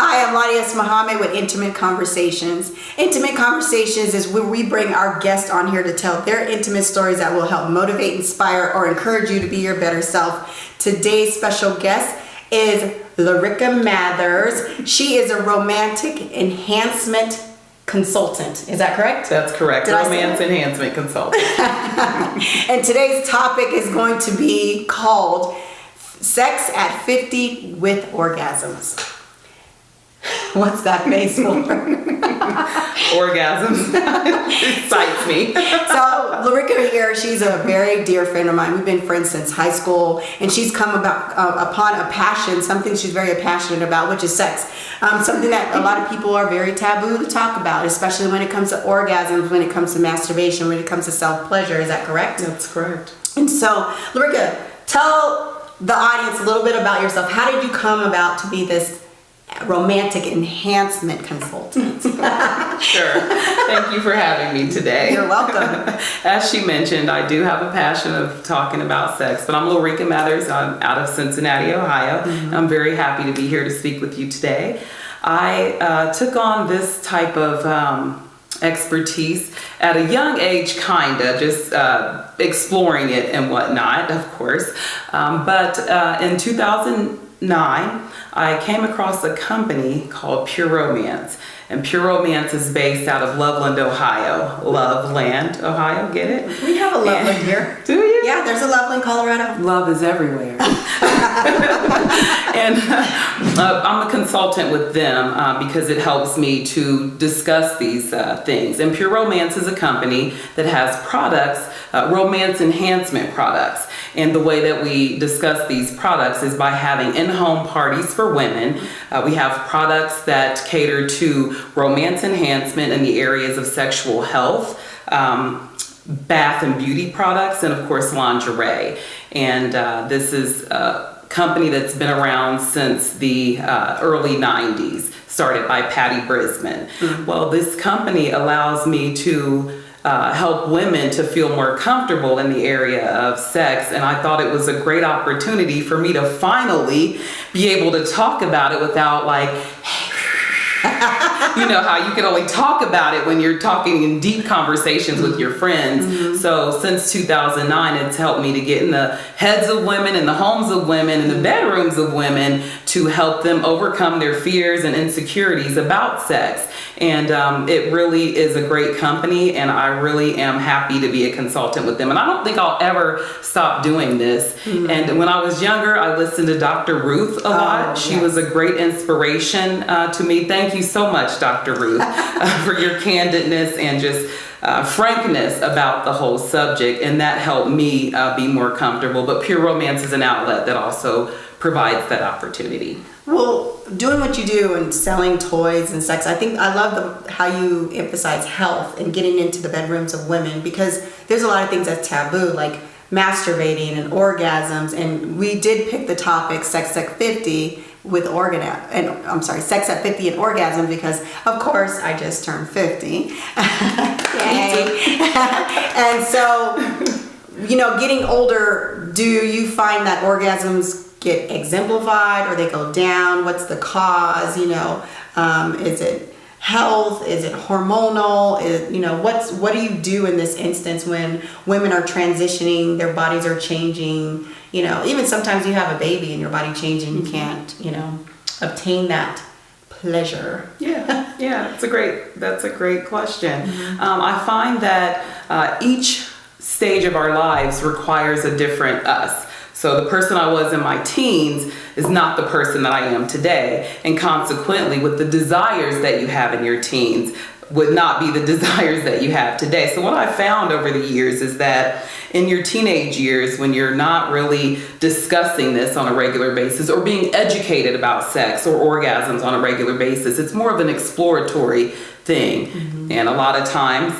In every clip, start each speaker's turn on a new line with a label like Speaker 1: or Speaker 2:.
Speaker 1: Hi, I'm LaDios Muhammad with Intimate Conversations. Intimate Conversations is where we bring our guests on here to tell their intimate stories that will help motivate, inspire, or encourage you to be your better self. Today's special guest is LaRica Matthers. She is a romantic enhancement consultant. Is that correct?
Speaker 2: That's correct. Romance enhancement consultant.
Speaker 1: And today's topic is going to be called Sex at 50 with Orgasms. What's that face for?
Speaker 2: Orgasms. Excites me.
Speaker 1: So LaRica here, she's a very dear friend of mine. We've been friends since high school, and she's come upon a passion, something she's very passionate about, which is sex. Something that a lot of people are very taboo to talk about, especially when it comes to orgasms, when it comes to masturbation, when it comes to self-pleasure. Is that correct?
Speaker 2: That's correct.
Speaker 1: And so, LaRica, tell the audience a little bit about yourself. How did you come about to be this romantic enhancement consultant?
Speaker 2: Sure. Thank you for having me today.
Speaker 1: You're welcome.
Speaker 2: As she mentioned, I do have a passion of talking about sex, but I'm LaRica Matthers. I'm out of Cincinnati, Ohio. Mm-hmm. I'm very happy to be here to speak with you today. I took on this type of expertise at a young age, just exploring it and whatnot, of course. But in 2009, I came across a company called Pure Romance. And Pure Romance is based out of Loveland, Ohio. Loveland, Ohio, get it?
Speaker 1: We have a Loveland here.
Speaker 2: Do you?
Speaker 1: Yeah, there's a Loveland, Colorado.
Speaker 2: Love is everywhere. And I'm a consultant with them because it helps me to discuss these things. And Pure Romance is a company that has products, romance enhancement products. And the way that we discuss these products is by having in-home parties for women. We have products that cater to romance enhancement in the areas of sexual health, bath and beauty products, and of course lingerie. And this is a company that's been around since the early 90s, started by Patty Brisman. Mm-hmm. Well, this company allows me to help women to feel more comfortable in the area of sex, and I thought it was a great opportunity for me to finally be able to talk about it without you know how you can only talk about it when you're talking in deep conversations with your friends. Mm-hmm. So since 2009, it's helped me to get in the heads of women, in the homes of women, in the bedrooms of women, to help them overcome their fears and insecurities about sex. And it really is a great company, and I really am happy to be a consultant with them. And I don't think I'll ever stop doing this. Mm-hmm. And when I was younger, I listened to Dr. Ruth a lot. She was a great inspiration to me. Thank you so much, Dr. Ruth, for your candidness and just frankness about the whole subject. And that helped me be more comfortable. But Pure Romance is an outlet that also provides that opportunity.
Speaker 1: Well, doing what you do and selling toys and sex, I think I love how you emphasize health and getting into the bedrooms of women, because there's a lot of things that's taboo, like masturbating and orgasms. And we did pick the topic Sex at 50 with Sex at 50 and orgasm, because of course I just turned 50. Yay. And so, getting older, do you find that orgasms get exemplified or they go down? What's the cause? Is it health? Is it hormonal? What do you do in this instance when women are transitioning, their bodies are changing? Even sometimes you have a baby and your body changing, you can't, obtain that pleasure.
Speaker 2: Yeah, that's a great question. Mm-hmm. I find that each stage of our lives requires a different us. So the person I was in my teens is not the person that I am today. And consequently, with the desires that you have in your teens would not be the desires that you have today. So what I found over the years is that in your teenage years, when you're not really discussing this on a regular basis or being educated about sex or orgasms on a regular basis, it's more of an exploratory thing. Mm-hmm. And a lot of times,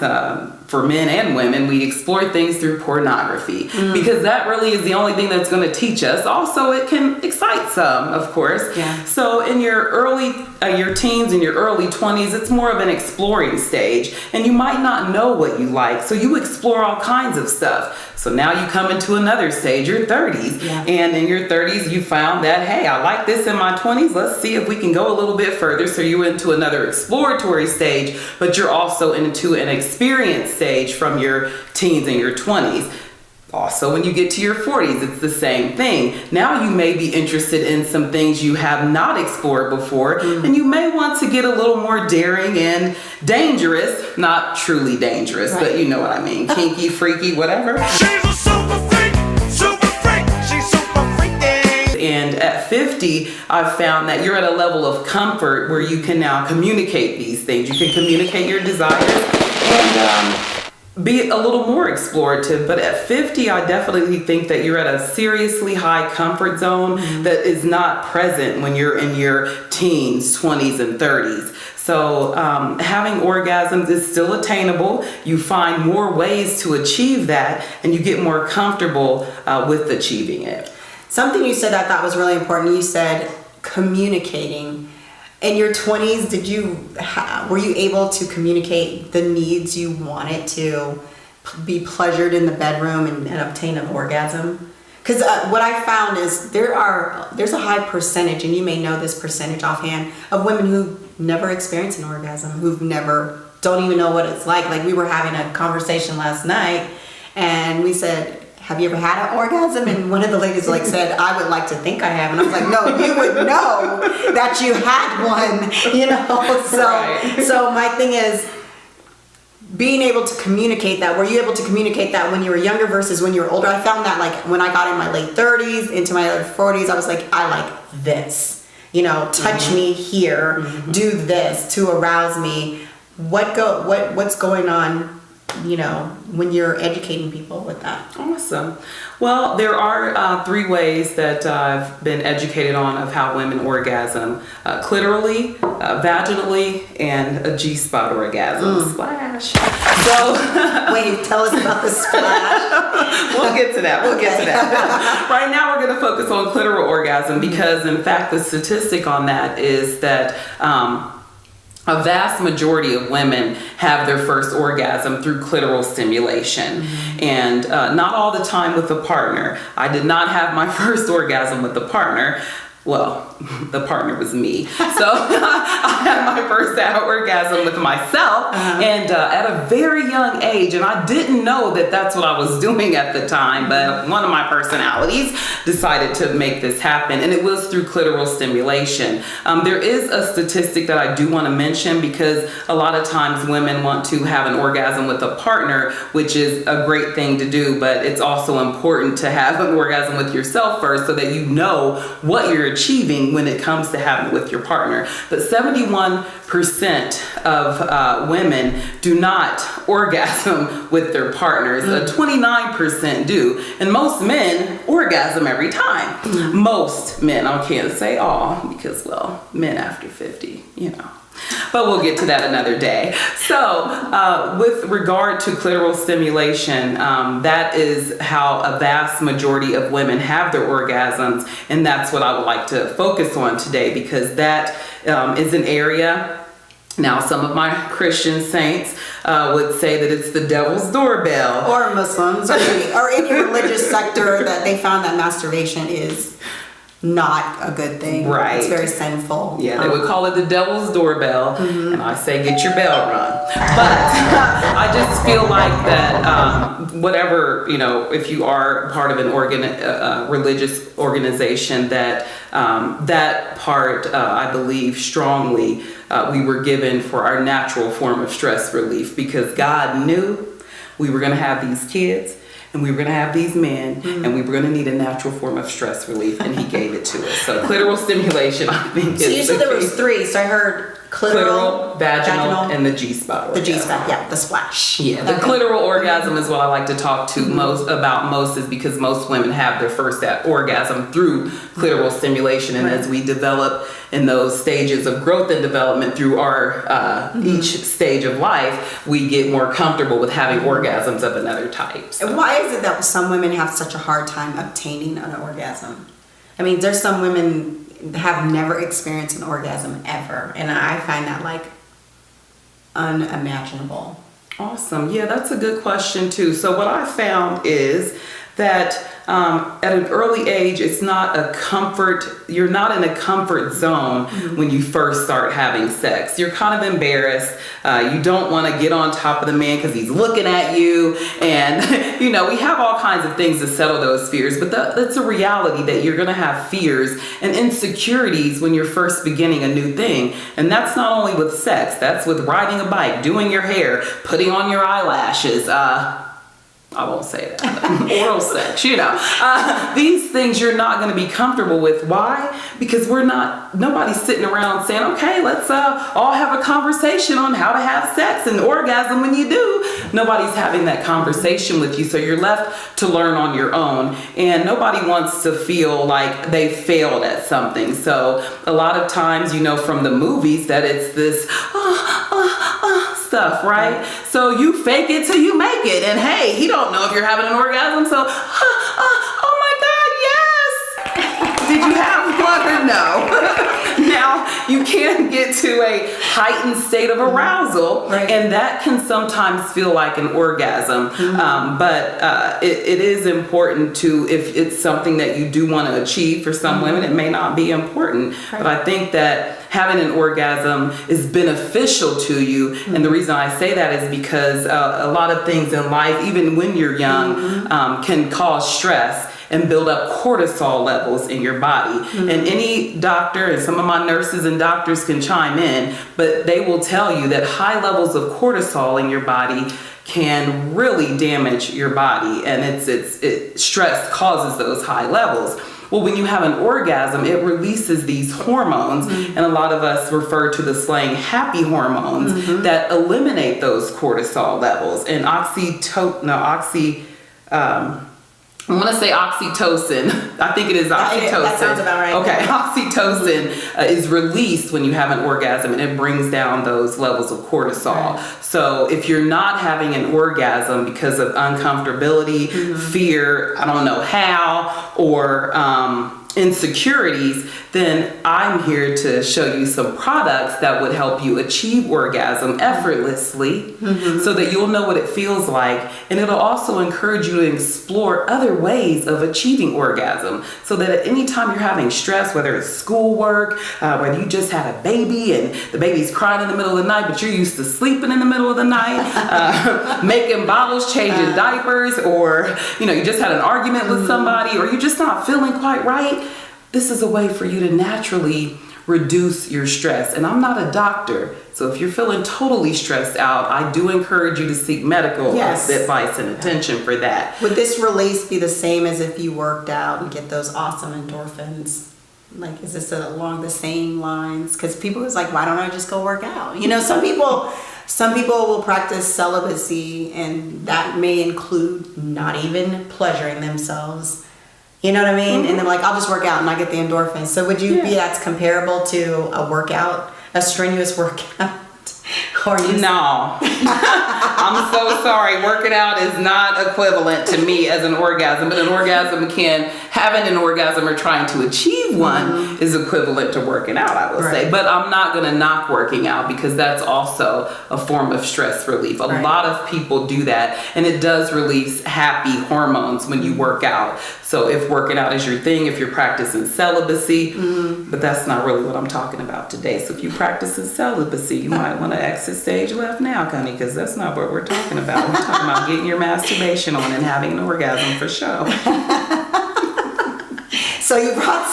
Speaker 2: for men and women, we explore things through pornography because that really is the only thing that's going to teach us. Also, it can excite some, of course.
Speaker 1: Yeah.
Speaker 2: So in your your teens and your early 20s, it's more of an exploring stage, and you might not know what you like, so you explore all kinds of stuff. So now you come into another stage, your 30s.
Speaker 1: Yeah.
Speaker 2: And in your 30s, you found that, hey, I like this in my 20s. Let's see if we can go a little bit further. So you went into another exploratory stage, but you're also into an experience stage from your teens and your 20s. Also, when you get to your 40s, it's the same thing. Now you may be interested in some things you have not explored before, and you may want to get a little more daring and dangerous. Not truly dangerous, but you know what I mean. Kinky, freaky, whatever.
Speaker 3: She's a super freak, she's super freaky.
Speaker 2: And at 50, I've found that you're at a level of comfort where you can now communicate these things. You can communicate your desires and be a little more explorative. But at 50, I definitely think that you're at a seriously high comfort zone that is not present when you're in your teens, 20s, and 30s. So having orgasms is still attainable. You find more ways to achieve that, and you get more comfortable with achieving it.
Speaker 1: Something you said I thought was really important. You said communicating. In your 20s, were you able to communicate the needs you wanted to be pleasured in the bedroom and obtain an orgasm? Because what I found is there's a high percentage, and you may know this percentage offhand, of women who never experienced an orgasm, don't even know what it's like. Like, we were having a conversation last night, and we said, have you ever had an orgasm? And one of the ladies said, I would like to think I have. And I was like, no, you would know that you had one, So my thing is being able to communicate that. Were you able to communicate that when you were younger versus when you were older? I found that when I got in my late 30s, into my early 40s, I was like, I like this. Touch me here, do this to arouse me. What's going on? When you're educating people with that.
Speaker 2: Awesome. Well, there are 3 ways that I've been educated on of how women orgasm: clitorally, vaginally, and a G-spot orgasm. Splash. So,
Speaker 1: wait, tell us about the splash.
Speaker 2: We'll get to that. Right now, we're going to focus on clitoral orgasm because, in fact, the statistic on that is that a vast majority of women have their first orgasm through clitoral stimulation, and not all the time with a partner. I did not have my first orgasm with a partner. Well, the partner was me. So I had my first orgasm with myself, and at a very young age, and I didn't know that that's what I was doing at the time, but one of my personalities decided to make this happen, and it was through clitoral stimulation. There is a statistic that I do want to mention, because a lot of times women want to have an orgasm with a partner, which is a great thing to do, but it's also important to have an orgasm with yourself first so that you know what you're achieving when it comes to having it with your partner. But 71% of women do not orgasm with their partners. 29% do, and most men orgasm every time. Most men, I can't say all, because men after 50, but we'll get to that another day. So with regard to clitoral stimulation, that is how a vast majority of women have their orgasms, and that's what I would like to focus on today, because that is an area. Now, some of my Christian saints would say that it's the devil's doorbell.
Speaker 1: Or Muslims, or any religious sector that they found that masturbation is not a good thing.
Speaker 2: Right.
Speaker 1: It's very sinful.
Speaker 2: Yeah, they would call it the devil's doorbell, and I say get your bell rung. But I just feel like that whatever, if you are part of an religious organization, that that part, I believe strongly, we were given for our natural form of stress relief, because God knew we were going to have these kids, and we were going to have these men, and we were going to need a natural form of stress relief, and he gave it to us. So clitoral stimulation, I think, is
Speaker 1: so you said there was 3, so I heard clitoral,
Speaker 2: vaginal, and the G-spot orgasm.
Speaker 1: The G-spot, yeah, the splash.
Speaker 2: Yeah, the clitoral orgasm is what I like to talk to most is because most women have their first orgasm through clitoral stimulation, and as we develop in those stages of growth and development through our each stage of life, we get more comfortable with having orgasms of another type. So.
Speaker 1: And why is it that some women have such a hard time obtaining an orgasm? I mean, there's some women have never experienced an orgasm ever, and I find that unimaginable.
Speaker 2: Awesome. Yeah, that's a good question too. So what I found is that at an early age, it's not a comfort, you're not in a comfort zone when you first start having sex. You're kind of embarrassed. You don't want to get on top of the man because he's looking at you. And, you know, we have all kinds of things to settle those fears, but that's a reality that you're going to have fears and insecurities when you're first beginning a new thing. And that's not only with sex, that's with riding a bike, doing your hair, putting on your eyelashes, I won't say that. Oral sex, you know. These things you're not going to be comfortable with. Why? Because nobody's sitting around saying, okay, let's all have a conversation on how to have sex and orgasm when you do. Nobody's having that conversation with you, so you're left to learn on your own. And nobody wants to feel like they failed at something. So a lot of times, you know, from the movies that it's this stuff, right? So you fake it till you make it. And hey, he don't know if you're having an orgasm, so oh my God, yes! Did you have one or no? Now, you can get to a heightened state of arousal, and that can sometimes feel like an orgasm. But it is important to, if it's something that you do want to achieve for some women, it may not be important. But I think that having an orgasm is beneficial to you. And the reason I say that is because a lot of things in life, even when you're young, can cause stress and build up cortisol levels in your body. And any doctor, and some of my nurses and doctors can chime in, but they will tell you that high levels of cortisol in your body can really damage your body, and stress causes those high levels. Well, when you have an orgasm, it releases these hormones, and a lot of us refer to the slang happy hormones that eliminate those cortisol levels. And I want to say oxytocin. I think it is oxytocin.
Speaker 1: That sounds about right.
Speaker 2: Okay, oxytocin is released when you have an orgasm, and it brings down those levels of cortisol. Right. So if you're not having an orgasm because of uncomfortability, fear, I don't know how, or insecurities, then I'm here to show you some products that would help you achieve orgasm effortlessly, so that you'll know what it feels like, and it'll also encourage you to explore other ways of achieving orgasm, so that at any time you're having stress, whether it's schoolwork, whether you just had a baby and the baby's crying in the middle of the night, but you're used to sleeping in the middle of the night, making bottles, changing diapers, or you just had an argument with somebody, or you're just not feeling quite right. This is a way for you to naturally reduce your stress. And I'm not a doctor, so if you're feeling totally stressed out, I do encourage you to seek medical advice and attention for that.
Speaker 1: Would this release be the same as if you worked out and get those awesome endorphins? Like, is this along the same lines? Because people is like, why don't I just go work out? Some people will practice celibacy, and that may include not even pleasuring themselves. You know what I mean? And they're like, I'll just work out and I get the endorphins. So would you be that's comparable to a workout, a strenuous workout?
Speaker 2: No. I'm so sorry. Working out is not equivalent to me as an orgasm, but having an orgasm or trying to achieve one is equivalent to working out, I will say. But I'm not going to knock working out, because that's also a form of stress relief. A lot of people do that, and it does release happy hormones when you work out. So if working out is your thing, if you're practicing celibacy, but that's not really what I'm talking about today. So if you practice celibacy, you might want to exit stage left now, honey, because that's not what we're talking about. We're talking about getting your masturbation on and having an orgasm for show.
Speaker 1: So you brought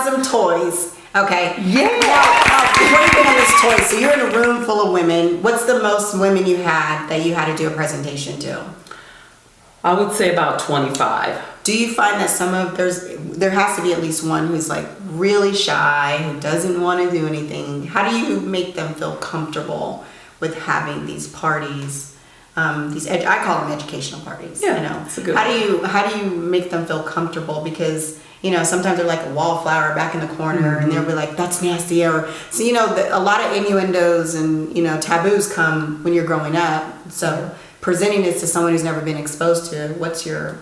Speaker 1: some toys. Okay.
Speaker 2: Yeah.
Speaker 1: Now, before you get on this toy, so you're in a room full of women. What's the most women you had that you had to do a presentation to?
Speaker 2: I would say about 25.
Speaker 1: Do you find that there has to be at least one who's like really shy, who doesn't want to do anything? How do you make them feel comfortable with having these parties? I call them educational parties.
Speaker 2: Yeah, it's a good
Speaker 1: How do you make them feel comfortable? Because sometimes they're like a wallflower back in the corner, and they'll be like, that's nasty. Or so a lot of innuendos and taboos come when you're growing up. So presenting this to someone who's never been exposed to it, what's your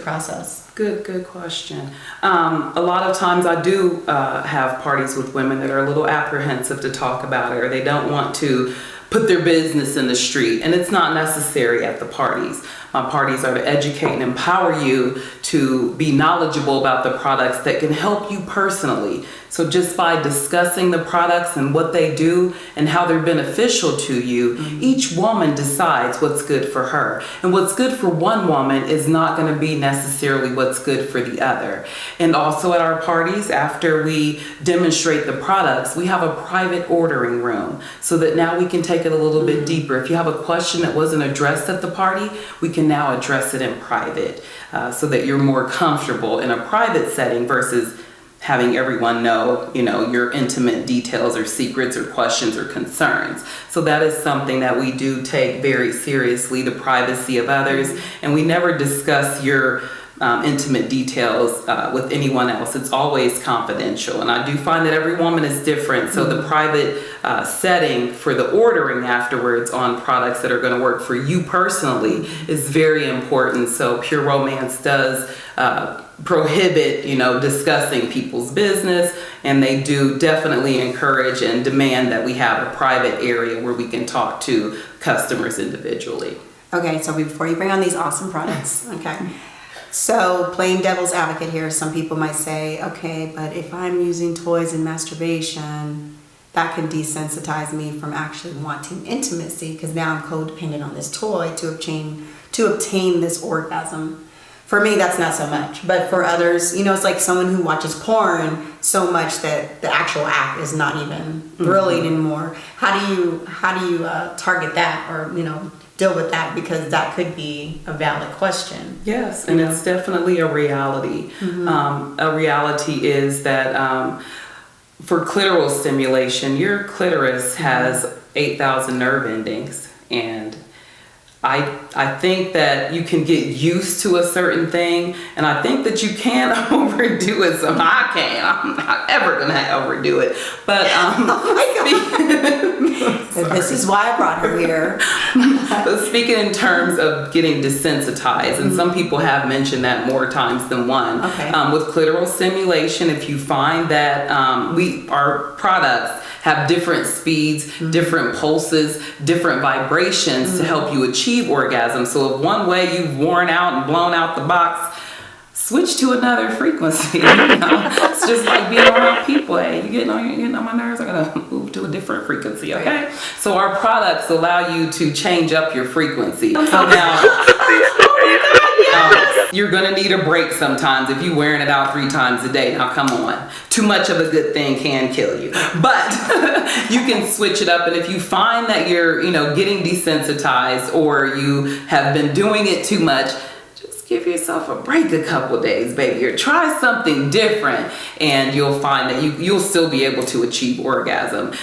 Speaker 1: process?
Speaker 2: Good question. A lot of times I do have parties with women that are a little apprehensive to talk about it, or they don't want to put their business in the street, and it's not necessary at the parties. My parties are to educate and empower you to be knowledgeable about the products that can help you personally. So just by discussing the products and what they do and how they're beneficial to you, each woman decides what's good for her. And what's good for one woman is not going to be necessarily what's good for the other. And also at our parties, after we demonstrate the products, we have a private ordering room so that now we can take it a little bit deeper. If you have a question that wasn't addressed at the party, we can now address it in private so that you're more comfortable in a private setting versus having everyone know, your intimate details or secrets or questions or concerns. So that is something that we do take very seriously, the privacy of others, and we never discuss your intimate details with anyone else. It's always confidential, and I do find that every woman is different, so the private setting for the ordering afterwards on products that are going to work for you personally is very important. So Pure Romance does prohibit, discussing people's business, and they do definitely encourage and demand that we have a private area where we can talk to customers individually.
Speaker 1: Okay, so before you bring on these awesome products, okay. So playing devil's advocate here, some people might say, okay, but if I'm using toys in masturbation, that can desensitize me from actually wanting intimacy because now I'm codependent on this toy to obtain this orgasm. For me, that's not so much, but for others, it's like someone who watches porn so much that the actual act is not even thrilling anymore. How do you target that or deal with that, because that could be a valid question.
Speaker 2: Yes, and it's definitely a reality. A reality is that for clitoral stimulation, your clitoris has 8,000 nerve endings, and I think that you can get used to a certain thing, and I think that you can overdo it. So I can't. I'm not ever gonna overdo it. But
Speaker 1: this is why I brought her here.
Speaker 2: But speaking in terms of getting desensitized, and some people have mentioned that more times than one.
Speaker 1: Okay.
Speaker 2: With clitoral stimulation, if you find that our products have different speeds, different pulses, different vibrations to help you achieve orgasm. So if one way you've worn out and blown out the box, switch to another frequency. It's just like being around people. Hey, you're getting on my nerves. I'm gonna move to a different frequency. Okay. So our products allow you to change up your frequency. So now. You're gonna need a break sometimes if you're wearing it out 3 times a day. Now come on, too much of a good thing can kill you. But you can switch it up, and if you find that you're getting desensitized or you have been doing it too much, just give yourself a break a couple days, baby, or try something different, and you'll find that you'll still be able to achieve orgasm.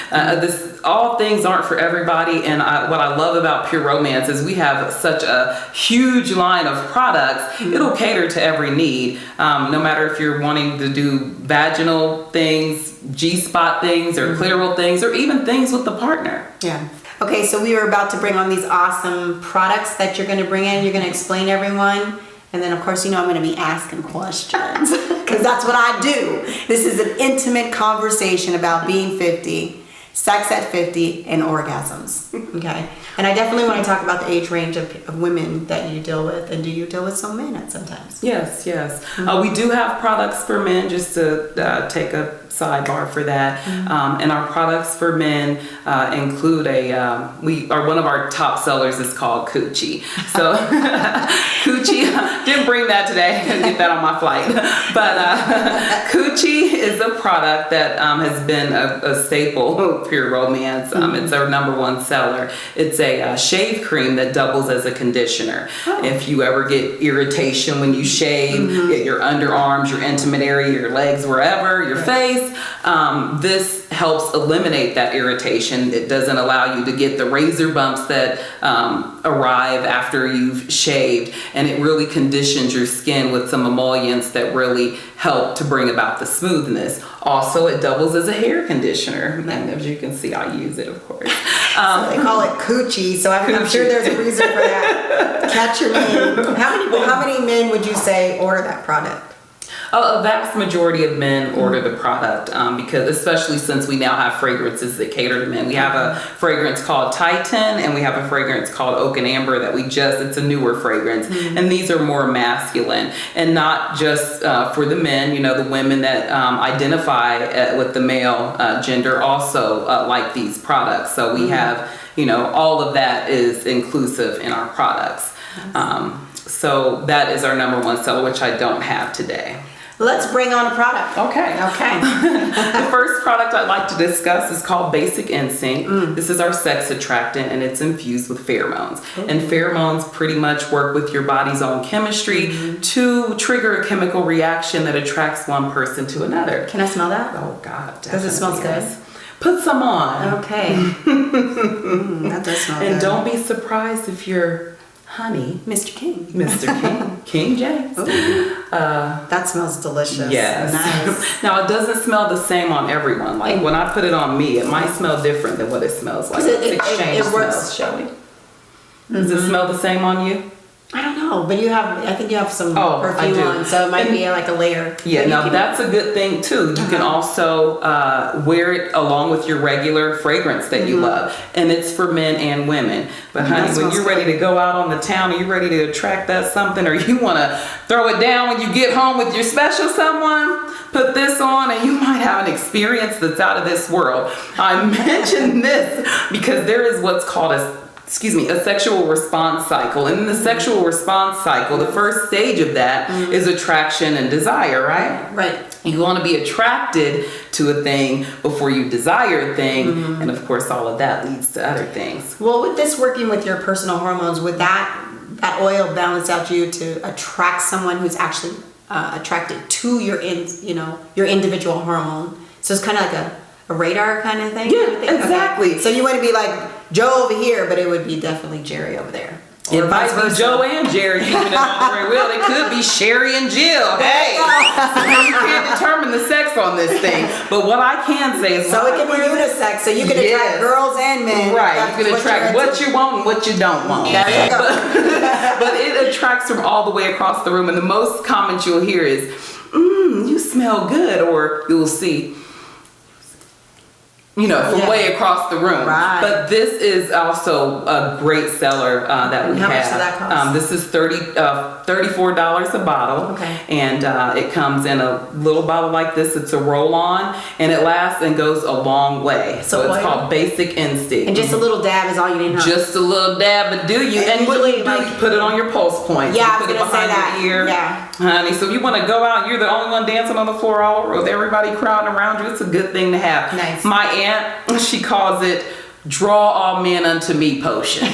Speaker 2: All things aren't for everybody, and what I love about Pure Romance is we have such a huge line of products. It'll cater to every need, no matter if you're wanting to do vaginal things, G-spot things, or clitoral things, or even things with the partner.
Speaker 1: Yeah. Okay, so we were about to bring on these awesome products that you're going to bring in. You're going to explain to everyone. And then, of course, I'm going to be asking questions because that's what I do. This is an intimate conversation about being 50, sex at 50, and orgasms. Okay. And I definitely want to talk about the age range of women that you deal with. And do you deal with some men sometimes?
Speaker 2: Yes. We do have products for men, just to take a sidebar for that. And our products for men include one of our top sellers is called Coochie. So Coochie, didn't bring that today, get that on my flight. But Coochie is a product that has been a staple of Pure Romance. It's our #1 seller. It's a shave cream that doubles as a conditioner. If you ever get irritation when you shave, get your underarms, your intimate area, your legs, wherever, your face, this helps eliminate that irritation. It doesn't allow you to get the razor bumps that arrive after you've shaved, and it really conditions your skin with some emollients that really help to bring about the smoothness. Also, it doubles as a hair conditioner, and as you can see, I use it, of course.
Speaker 1: So they call it Coochie, so I'm sure there's a reason for that. Catch your name. How many men would you say order that product?
Speaker 2: A vast majority of men order the product because, especially since we now have fragrances that cater to men. We have a fragrance called Titan, and we have a fragrance called Oak and Amber that it's a newer fragrance. And these are more masculine, and not just for the men. You know, the women that identify with the male gender also like these products. So we have, you know, all of that is inclusive in our products. So that is our number one seller, which I don't have today.
Speaker 1: Let's bring on a product.
Speaker 2: Okay.
Speaker 1: Okay.
Speaker 2: The first product I'd like to discuss is called Basic Instinct. This is our sex attractant, and it's infused with pheromones. And pheromones pretty much work with your body's own chemistry to trigger a chemical reaction that attracts one person to another.
Speaker 1: Can I smell that?
Speaker 2: Oh God, definitely.
Speaker 1: Does it smell good?
Speaker 2: Put some on.
Speaker 1: Okay. That does smell good.
Speaker 2: And don't be surprised if your honey,
Speaker 1: Mr. King.
Speaker 2: Mr. King, King James.
Speaker 1: That smells delicious.
Speaker 2: Yes.
Speaker 1: Nice.
Speaker 2: Now, it doesn't smell the same on everyone. Like when I put it on me, it might smell different than what it smells like.
Speaker 1: It
Speaker 2: Exchange
Speaker 1: works.
Speaker 2: smells, Shelly. Does it smell the same on you?
Speaker 1: I don't know, but I think you have some
Speaker 2: I
Speaker 1: perfume
Speaker 2: do.
Speaker 1: on, so it might be like a layer.
Speaker 2: Yeah,
Speaker 1: But you
Speaker 2: now
Speaker 1: can-
Speaker 2: that's a good thing too. You can also wear it along with your regular fragrance that you love. And it's for men and women. But honey, when
Speaker 1: smells
Speaker 2: you're ready to go out on the town, are you ready to attract that something, or you want to throw it down when you get home with your special someone? Put this on and you might have an experience that's out of this world. I mention this because there is what's called a sexual response cycle. And in the sexual response cycle, the first stage of that is attraction and desire, right?
Speaker 1: Right.
Speaker 2: You want to be attracted to a thing before you desire a thing. And of course, all of that leads to other things.
Speaker 1: Well, with this working with your personal hormones, would that oil balance out you to attract someone who's actually attracted to your individual hormone? So it's kind of like a radar kind of thing?
Speaker 2: Yeah, exactly.
Speaker 1: Okay. So you wouldn't be like Joe over here, but it would be definitely Jerry over there.
Speaker 2: It might be Joe and Jerry keeping it on the very well. It could be Sherry and Jill. Hey, you can't determine the sex on this thing. But what I can say is,
Speaker 1: so it can be unisex, so you can attract girls and men.
Speaker 2: Right, you can attract what you want and what you don't want.
Speaker 1: There you go.
Speaker 2: But it attracts from all the way across the room. And the most comment you'll hear is, you smell good, or you'll see, from way across the room.
Speaker 1: Right.
Speaker 2: But this is also a great seller that we have.
Speaker 1: How much does that cost?
Speaker 2: This is $34 a bottle.
Speaker 1: Okay.
Speaker 2: And it comes in a little bottle like this. It's a roll-on, and it lasts and goes a long way. So it's
Speaker 1: oil?
Speaker 2: called Basic Instinct.
Speaker 1: And just a little dab is all you need, huh?
Speaker 2: Just a little dab, but do you? And what you do, you put it on your pulse point.
Speaker 1: Yeah,
Speaker 2: You
Speaker 1: I was
Speaker 2: put it
Speaker 1: gonna say
Speaker 2: behind
Speaker 1: that.
Speaker 2: your ear.
Speaker 1: Yeah.
Speaker 2: Honey, so if you want to go out, you're the only one dancing on the floor all with everybody crowding around you. It's a good thing to have.
Speaker 1: Nice.
Speaker 2: My aunt, she calls it draw all men unto me potion.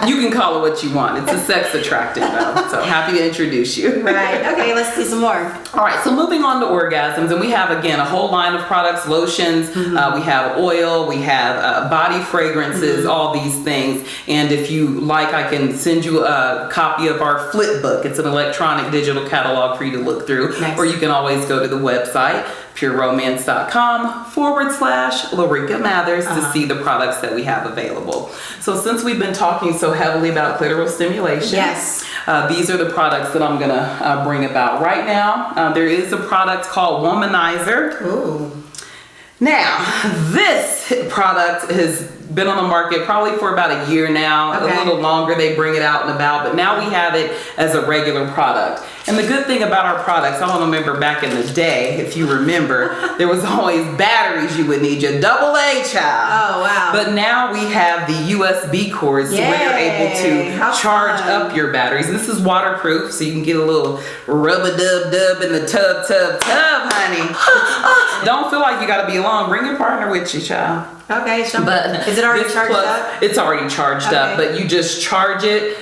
Speaker 2: You can call it what you want. It's a sex attractant though. So happy to introduce you.
Speaker 1: Right. Okay, let's do some more.
Speaker 2: All right, so moving on to orgasms, and we have again a whole line of products, lotions, we have oil, we have body fragrances, all these things. And if you like, I can send you a copy of our flip book. It's an electronic digital catalog for you to look through.
Speaker 1: Nice.
Speaker 2: Or you can always go to the website, PureRomance.com/LaRica Matthers to see the products that we have available. So since we've been talking so heavily about clitoral stimulation,
Speaker 1: Yes.
Speaker 2: these are the products that I'm gonna bring about right now. There is a product called Womanizer.
Speaker 1: Ooh.
Speaker 2: Now, this product has been on the market probably for about a year now,
Speaker 1: Okay.
Speaker 2: a little longer. They bring it out and about, but now we have it as a regular product. And the good thing about our products, I don't remember back in the day, if you remember, there was always batteries you would need, your AA child.
Speaker 1: Oh, wow.
Speaker 2: But now we have the USB cords where you're able
Speaker 1: Yay.
Speaker 2: to
Speaker 1: How
Speaker 2: charge
Speaker 1: fun.
Speaker 2: up your batteries. This is waterproof, so you can get a little rub-a-dub-dub in the tub, honey. Don't feel like you gotta be alone. Bring your partner with you, child.
Speaker 1: Okay, so
Speaker 2: But
Speaker 1: is it already
Speaker 2: this
Speaker 1: charged
Speaker 2: plus-
Speaker 1: up?
Speaker 2: It's already charged up,
Speaker 1: Okay.
Speaker 2: but you just charge it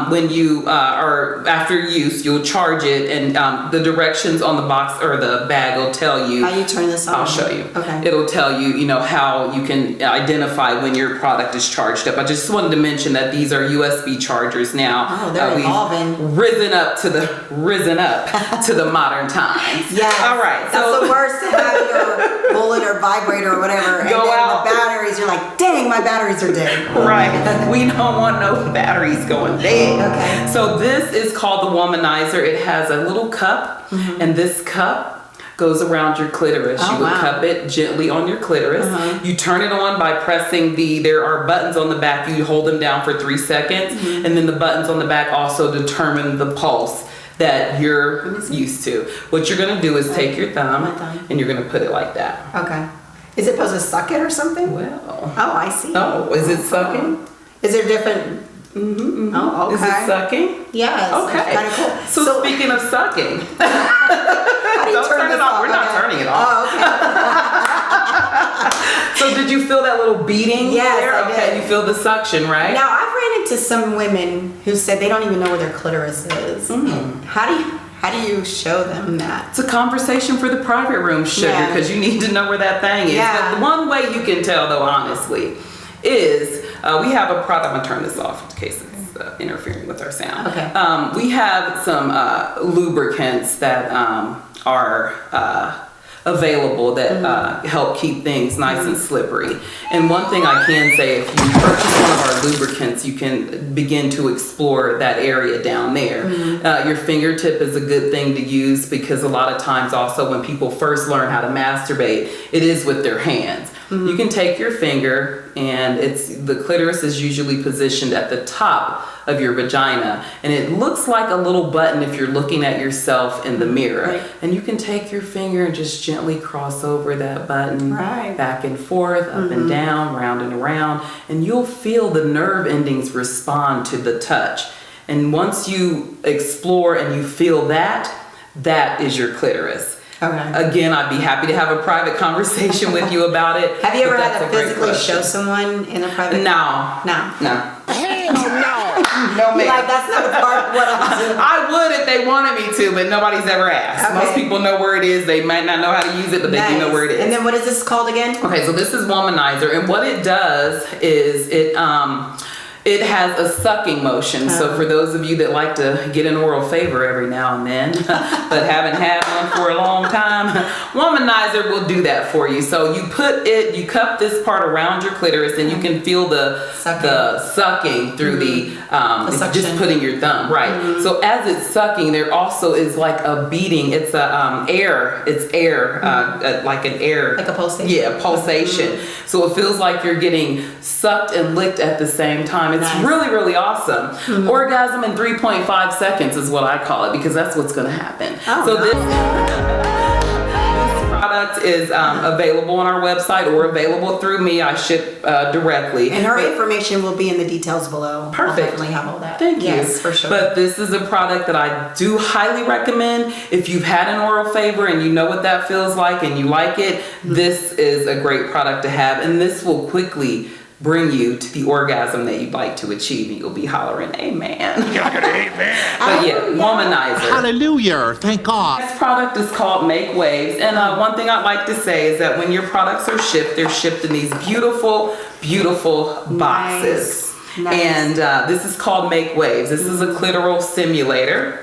Speaker 2: when you are after use. You'll charge it, and the directions on the box or the bag will tell you.
Speaker 1: How you turn this on?
Speaker 2: I'll show you.
Speaker 1: Okay.
Speaker 2: It'll tell you, how you can identify when your product is charged up. I just wanted to mention that these are USB chargers now.
Speaker 1: Oh, they're
Speaker 2: We've
Speaker 1: evolving.
Speaker 2: risen up to the modern times.
Speaker 1: Yeah.
Speaker 2: All right.
Speaker 1: That's the worst to have your bullet or vibrator or whatever. And
Speaker 2: Go
Speaker 1: then
Speaker 2: out.
Speaker 1: the batteries, you're like, dang, my batteries are dead.
Speaker 2: Right. We don't want no batteries going dead.
Speaker 1: Okay.
Speaker 2: So this is called the Womanizer. It has a little cup, and this cup goes around your clitoris.
Speaker 1: Oh,
Speaker 2: You would
Speaker 1: wow.
Speaker 2: cup it gently on your clitoris. You turn it on by pressing there are buttons on the back. You hold them down for 3 seconds, and then the buttons on the back also determine the pulse that you're used to. What you're gonna do is take your thumb, and you're gonna put it like that.
Speaker 1: Okay. Is it supposed to suck it or something?
Speaker 2: Well.
Speaker 1: Oh, I see.
Speaker 2: Oh, is it sucking?
Speaker 1: Is there different? Oh, okay.
Speaker 2: Is it sucking?
Speaker 1: Yes.
Speaker 2: Okay.
Speaker 1: Kind of cool.
Speaker 2: So speaking of sucking,
Speaker 1: how do you
Speaker 2: don't turn it
Speaker 1: this
Speaker 2: off. We're not turning it off.
Speaker 1: Oh, okay.
Speaker 2: So did you feel that little beating
Speaker 1: Yes,
Speaker 2: there?
Speaker 1: I
Speaker 2: Okay,
Speaker 1: did.
Speaker 2: you feel the suction, right?
Speaker 1: Now, I've ran into some women who said they don't even know where their clitoris is. How do you show them that?
Speaker 2: It's a conversation for the private room, sugar,
Speaker 1: Yeah.
Speaker 2: because you need to know where that thing is.
Speaker 1: Yeah.
Speaker 2: But the one way you can tell, though, honestly, is we have a product. I'm gonna turn this off in case it's interfering with our sound.
Speaker 1: Okay.
Speaker 2: We have some lubricants that are available that help keep things nice and slippery. And one thing I can say, if you purchase one of our lubricants, you can begin to explore that area down there. Your fingertip is a good thing to use because a lot of times also when people first learn how to masturbate, it is with their hands. You can take your finger, and the clitoris is usually positioned at the top of your vagina, and it looks like a little button if you're looking at yourself in the mirror.
Speaker 1: Right.
Speaker 2: And you can take your finger and just gently cross over that button,
Speaker 1: Right.
Speaker 2: back and forth, up and down, round and around, and you'll feel the nerve endings respond to the touch. And once you explore and you feel that is your clitoris.
Speaker 1: Okay.
Speaker 2: Again, I'd be happy to have a private conversation with you about it.
Speaker 1: Have you ever
Speaker 2: but
Speaker 1: had
Speaker 2: that's
Speaker 1: to
Speaker 2: a great
Speaker 1: physically
Speaker 2: question.
Speaker 1: show someone in a private?
Speaker 2: No.
Speaker 1: No.
Speaker 2: No.
Speaker 3: Hell no.
Speaker 2: No,
Speaker 1: You're
Speaker 2: ma'am.
Speaker 1: like, that's not a part of what I'm doing.
Speaker 2: I would if they wanted me to, but nobody's ever asked.
Speaker 1: Okay.
Speaker 2: Most people know where it is. They might not know how to use it, but they do know where it is.
Speaker 1: And then what is this called again?
Speaker 2: Okay, so this is Womanizer, and what it does is it has a sucking motion. So for those of you that like to get an oral favor every now and then, but haven't had one for a long time, Womanizer will do that for you. So you cup this part around your clitoris, and you can feel the sucking through the
Speaker 1: suction.
Speaker 2: just putting your thumb, right? So as it's sucking, there also is like a beating. It's a air. It's air, like an air.
Speaker 1: Like a pulsation?
Speaker 2: Yeah, pulsation. So it feels like you're getting sucked and licked at the same time. It's
Speaker 1: Nice.
Speaker 2: really, really awesome. Orgasm in 3.5 seconds is what I call it, because that's what's going to happen.
Speaker 1: Oh,
Speaker 2: So
Speaker 1: nice.
Speaker 2: this product is available on our website or available through me. I ship directly.
Speaker 1: And her
Speaker 2: But-
Speaker 1: information will be in the details below.
Speaker 2: Perfect.
Speaker 1: I'll definitely have all that.
Speaker 2: Thank you.
Speaker 1: Yes, for sure.
Speaker 2: But this is a product that I do highly recommend. If you've had an oral favor and you know what that feels like and you like it, this is a great product to have. And this will quickly bring you to the orgasm that you'd like to achieve. And you'll be hollering, amen.
Speaker 3: Can I get an amen?
Speaker 2: But yeah, Womanizer.
Speaker 4: Hallelujah. Thank God.
Speaker 2: This product is called Make Waves, and one thing I'd like to say is that when your products are shipped, they're shipped in these beautiful, beautiful boxes.
Speaker 1: Nice.
Speaker 2: And this is called Make Waves. This is a clitoral simulator.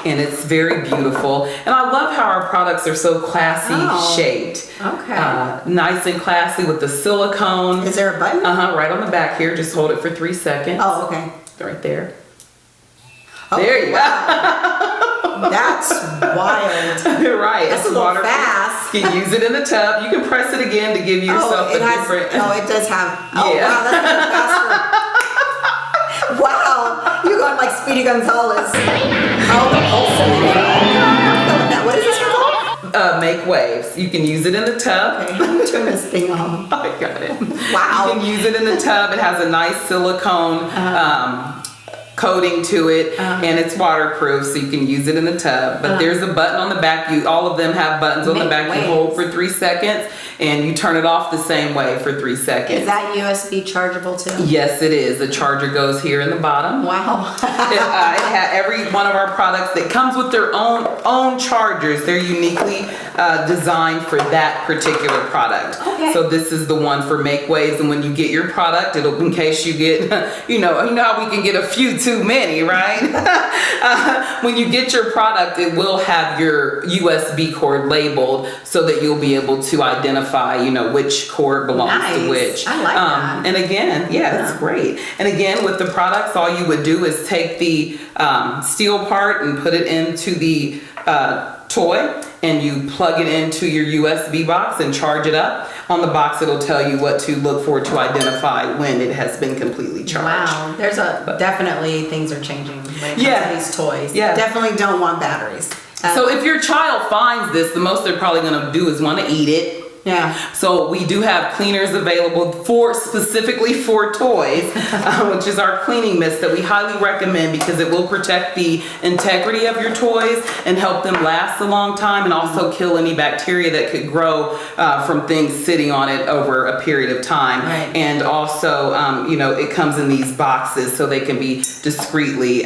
Speaker 2: And it's very beautiful. And I love how our products are so classy shaped.
Speaker 1: Okay.
Speaker 2: Nice and classy with the silicone.
Speaker 1: Is there a button?
Speaker 2: Right on the back here. Just hold it for 3 seconds.
Speaker 1: Oh, okay.
Speaker 2: Right there.
Speaker 1: Oh,
Speaker 2: There you go.
Speaker 1: That's wild.
Speaker 2: Right.
Speaker 1: That's
Speaker 2: it's
Speaker 1: a little
Speaker 2: waterproof.
Speaker 1: fast.
Speaker 2: You can use it in the tub. You can press it again to give yourself
Speaker 1: it
Speaker 2: a
Speaker 1: has.
Speaker 2: different.
Speaker 1: Oh, it does have. Oh,
Speaker 2: Yeah.
Speaker 1: wow, that's even faster. Wow, you're going like Speedy Gonzalez. Oh, the pulsating. What is this called?
Speaker 2: Make Waves. You can use it in the tub.
Speaker 1: Okay, let me turn this thing on.
Speaker 2: I got it.
Speaker 1: Wow.
Speaker 2: You can use it in the tub. It has a nice silicone coating to it, and it's waterproof, so you can use it in the tub. But there's a button on the back. All of them have buttons on the
Speaker 1: Make
Speaker 2: back.
Speaker 1: Waves.
Speaker 2: You hold for 3 seconds, and you turn it off the same way for 3 seconds.
Speaker 1: Is that USB chargeable too?
Speaker 2: Yes, it is. The charger goes here in the bottom.
Speaker 1: Wow.
Speaker 2: It had every one of our products that comes with their own chargers. They're uniquely designed for that particular product.
Speaker 1: Okay.
Speaker 2: So this is the one for make waves, and when you get your product, it'll, in case you get, you know how we can get a few too many, right? When you get your product, it will have your USB cord labeled so that you'll be able to identify, which cord belongs to
Speaker 1: Nice.
Speaker 2: which.
Speaker 1: I like that.
Speaker 2: And again, it's great. And again, with the products, all you would do is take the steel part and put it into the toy, and you plug it into your USB box and charge it up. On the box, it'll tell you what to look for to identify when it has been completely charged.
Speaker 1: Wow, definitely things are changing when it comes
Speaker 2: Yeah.
Speaker 1: to these toys.
Speaker 2: Yeah.
Speaker 1: Definitely don't want batteries.
Speaker 2: So if your child finds this, the most they're probably going to do is want to eat it.
Speaker 1: yeah.
Speaker 2: So we do have cleaners available specifically for toys, which is our cleaning mist that we highly recommend because it will protect the integrity of your toys and help them last a long time, and also kill any bacteria that could grow from things sitting on it over a period of time.
Speaker 1: Right.
Speaker 2: And also, it comes in these boxes so they can be discreetly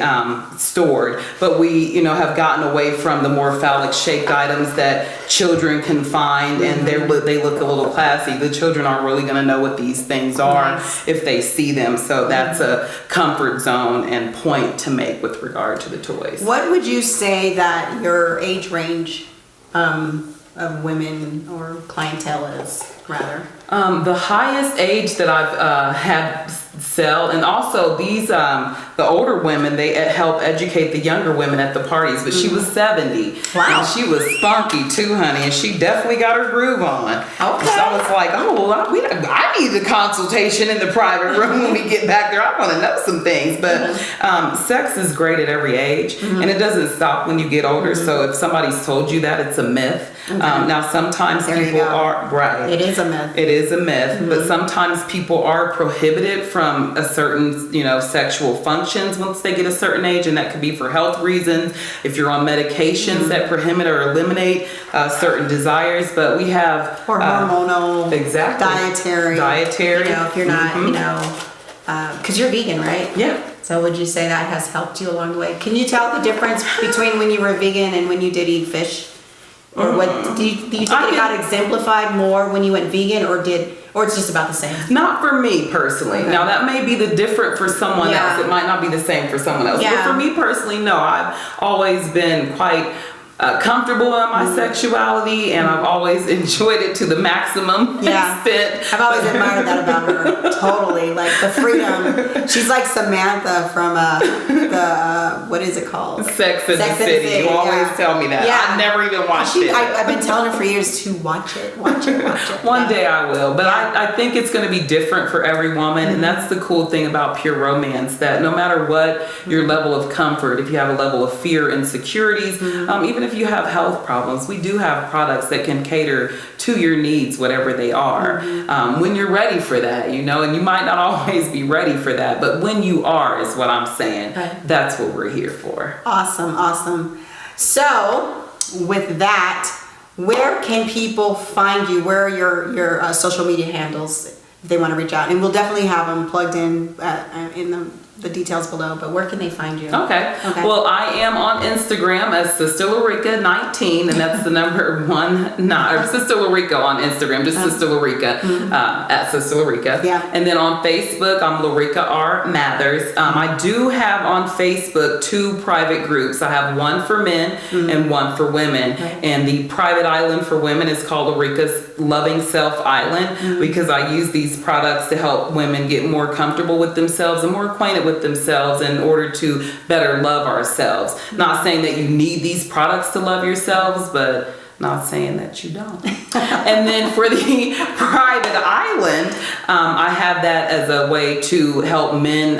Speaker 2: stored. But we, have gotten away from the more phallic shaped items that children can find, and they look a little classy. The children aren't really going to know what these things are
Speaker 1: Nice.
Speaker 2: if they see them. So that's a comfort zone and point to make with regard to the toys.
Speaker 1: What would you say that your age range of women or clientele is, rather?
Speaker 2: The highest age that I've had sell, and also these the older women, they help educate the younger women at the parties. But she was 70.
Speaker 1: Wow.
Speaker 2: And she was spunky too, honey, and she definitely got her groove on.
Speaker 1: Okay.
Speaker 2: So I was like, oh well, I need a consultation in the private room when we get back there. I want to know some things. But sex is great at every age, and it doesn't stop when you get older. So if somebody's told you that, it's a myth. Now sometimes
Speaker 1: There you
Speaker 2: people
Speaker 1: go.
Speaker 2: are right.
Speaker 1: It is a myth.
Speaker 2: It is a myth, but sometimes people are prohibited from a certain, sexual functions once they get a certain age, and that could be for health reasons. If you're on medications that prohibit or eliminate certain desires, but we have
Speaker 1: Or hormonal,
Speaker 2: exactly
Speaker 1: dietary.
Speaker 2: dietary.
Speaker 1: If you're not, because you're vegan, right?
Speaker 2: Yeah.
Speaker 1: So would you say that has helped you along the way? Can you tell the difference between when you were vegan and when you did eat fish? Or what do you think it got exemplified more when you went vegan, or it's just about the same?
Speaker 2: Not for me personally.
Speaker 1: Okay.
Speaker 2: Now that may be the different for someone
Speaker 1: Yeah.
Speaker 2: else. It might not be the same for someone else.
Speaker 1: Yeah.
Speaker 2: But for me personally, no. I've always been quite comfortable in my sexuality, and I've always enjoyed it to the maximum extent.
Speaker 1: I've always admired that about her. Totally, like the freedom. She's like Samantha from what is it called?
Speaker 2: Sex and the City. You always tell me that.
Speaker 1: Yeah.
Speaker 2: I never even watched it.
Speaker 1: I've been telling her for years to watch it.
Speaker 2: One day I will, but I think it's going to be different for every woman, and that's the cool thing about Pure Romance, that no matter what your level of comfort, if you have a level of fear, insecurities, even if you have health problems, we do have products that can cater to your needs, whatever they are, when you're ready for that, and you might not always be ready for that, but when you are is what I'm saying.
Speaker 1: Right.
Speaker 2: That's what we're here for.
Speaker 1: Awesome. So with that, where can people find you? Where are your social media handles if they want to reach out? And we'll definitely have them plugged in the details below, but where can they find you?
Speaker 2: Okay. Well, I am on Instagram as Sister LaRica 19, and that's the number 19, or Sister LaRica on Instagram, just Sister LaRica, at Sister LaRica.
Speaker 1: Yeah.
Speaker 2: And then on Facebook, I'm LaRica R. Mathers. I do have on Facebook 2 private groups. I have one for men and one for women.
Speaker 1: Right.
Speaker 2: And the private island for women is called LaRica's Loving Self Island, because I use these products to help women get more comfortable with themselves and more acquainted with themselves in order to better love ourselves. Not saying that you need these products to love yourselves, but not saying that you don't. And then for the private island, I have that as a way to help men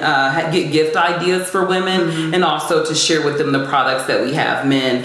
Speaker 2: get gift ideas for women, and also to share with them the products that we have. Men,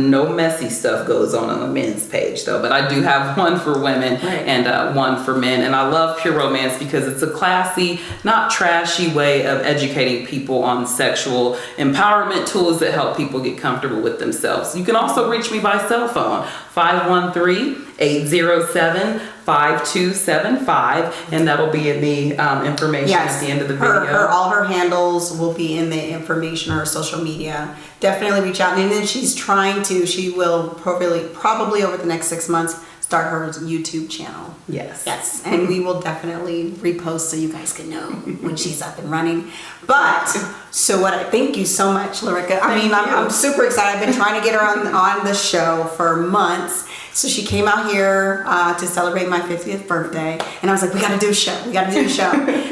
Speaker 2: no messy stuff goes on the men's page though, but I do have one for women and one for men. And I love Pure Romance because it's a classy, not trashy way of educating people on sexual empowerment tools that help people get comfortable with themselves. You can also reach me by cell phone, 513-807 877-437-5275, and that'll be in the information at the end of the video.
Speaker 1: All her handles will be in the information, her social media. Definitely reach out. And then she will probably over the next 6 months start her YouTube channel.
Speaker 2: Yes.
Speaker 1: And we will definitely repost so you guys can know when she's up and running. But thank you so much, LaRica. I'm super excited. I've been trying to get her on the show for months. So she came out here to celebrate my 50th birthday, and I was like, we gotta do a show.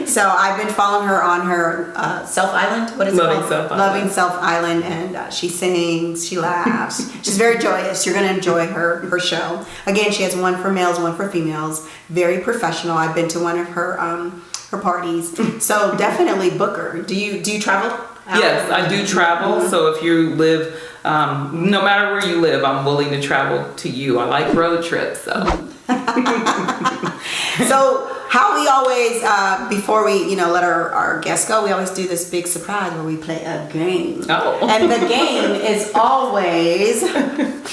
Speaker 1: So I've been following her on her Self Island. What is it called? Loving Self Island, and she sings, she laughs. She's very joyous. You're gonna enjoy her show. Again, she has one for males, one for females. Very professional. I've been to one of her parties. So definitely book her. Do you travel?
Speaker 2: Yes, I do travel. So if you live, no matter where you live, I'm willing to travel to you. I like road trips, so.
Speaker 1: So how we always, before we, let our guests go, we always do this big surprise where we play a game.
Speaker 2: Oh.
Speaker 1: And the game is always